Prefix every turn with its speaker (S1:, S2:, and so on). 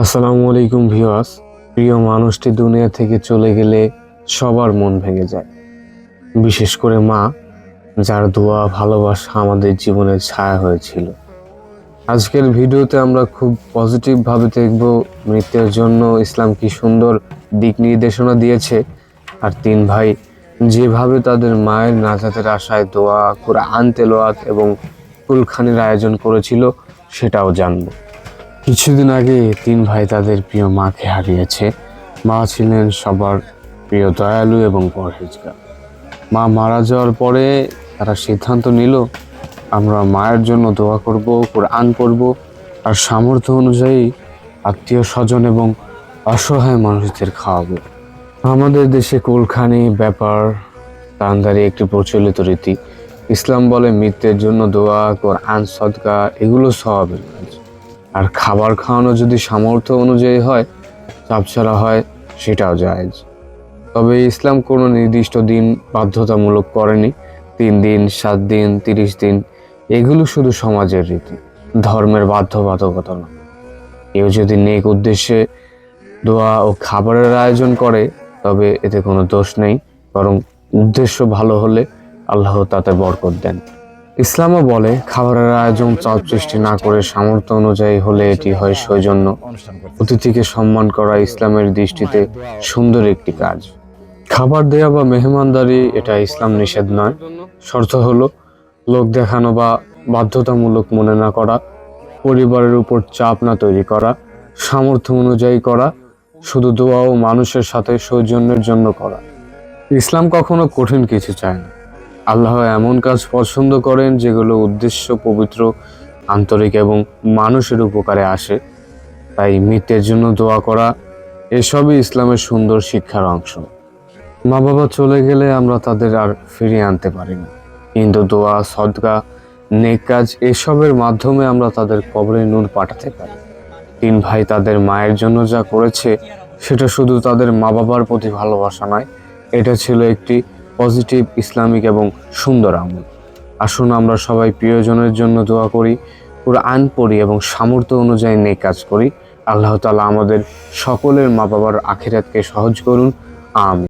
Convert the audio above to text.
S1: আসসালামু আলাইকুম ভিউয়ার্স। প্রিয় মানুষটি দুনিয়া থেকে চলে গেলে সবার মন ভেঙে যায়, বিশেষ করে মা, যার দোয়া ভালোবাসা আমাদের জীবনের ছায়া হয়েছিল। আজকের ভিডিওতে আমরা খুব পজিটিভ ভাবে দেখব মৃত্যুর জন্য ইসলাম কি সুন্দর দিক নির্দেশনা দিয়েছে, আর তিন ভাই যেভাবে তাদের মায়ের নাজাতের আশায় দোয়া, কুরআন তেলাওয়াত এবং কুলখানির আয়োজন করেছিল সেটাও জানবো। কিছুদিন আগে তিন ভাই তাদের প্রিয় মাকে হারিয়েছে। মা ছিলেন সবার প্রিয়, দয়ালু এবং পরহেজগার। মা মারা যাওয়ার পরে তারা সিদ্ধান্ত নিল, আমরা মায়ের জন্য দোয়া করব, কোরআন পড়ব, আর সামর্থ্য অনুযায়ী আত্মীয় স্বজন এবং অসহায় মানুষদের খাওয়াবো। আমাদের দেশে কুলখানি, ব্যাপার, দানদারি একটি প্রচলিত রীতি। ইসলাম বলে মৃত্যুর জন্য দোয়া, কোরআন, সদকা এগুলো সওয়াবের কাজ। আর খাবার খাওয়ানো যদি সামর্থ্য অনুযায়ী হয়, চাপ ছাড়া হয়, সেটাও জায়েজ। তবে ইসলাম কোনো নির্দিষ্ট দিন বাধ্যতামূলক করেনি। 3 দিন, 7 দিন, 30 দিন এগুলো শুধু সমাজের রীতি, ধর্মের বাধ্যবাধকতা না। কেউ যদি নেক উদ্দেশ্যে দোয়া ও খাবারের আয়োজন করে তবে এতে কোনো দোষ নেই, বরং উদ্দেশ্য ভালো হলে আল্লাহ তাতে বরকত দেন। ইসলামও বলে খাবারের আয়োজন চাপ সৃষ্টি না করে সামর্থ্য অনুযায়ী হলে এটি হয় সৌজন্য। অতিথিকে সম্মান করা ইসলামের দৃষ্টিতে সুন্দর একটি কাজ। খাবার দেয়া বা মেহমানদারি এটা ইসলাম নিষেধ নয়। শর্ত হলো লোক দেখানো বা বাধ্যতামূলক মনে না করা, পরিবারের উপর চাপ না তৈরি করা, সামর্থ্য অনুযায়ী করা, শুধু দোয়া ও মানুষের সাথে সৌজন্যের জন্য করা। ইসলাম কখনো কঠিন কিছু চায় না। আল্লাহ এমন কাজ পছন্দ করেন যেগুলো উদ্দেশ্য পবিত্র, আন্তরিক এবং মানুষের উপকারে আসে। তাই মৃত্যুর জন্য দোয়া করা এসবই ইসলামের সুন্দর শিক্ষার অংশ। মা বাবা চলে গেলে আমরা তাদের আর ফিরিয়ে আনতে পারি না, কিন্তু দোয়া, সদকা, নেক কাজ এসবের মাধ্যমে আমরা তাদের কবরে নূর পাঠাতে পারি। তিন ভাই তাদের মায়ের জন্য যা করেছে সেটা শুধু তাদের মা বাবার প্রতি ভালোবাসা নয়, এটা ছিল একটি পজিটিভ, ইসলামিক এবং সুন্দর আমল। আসুন আমরা সবাই প্রিয়জনের জন্য দোয়া করি, কুরআন পড়ি এবং সামর্থ্য অনুযায়ী নেক কাজ করি। আল্লাহ তাআলা আমাদের সকলের মা বাবার আখিরাতকে সহজ করুন। আমিন।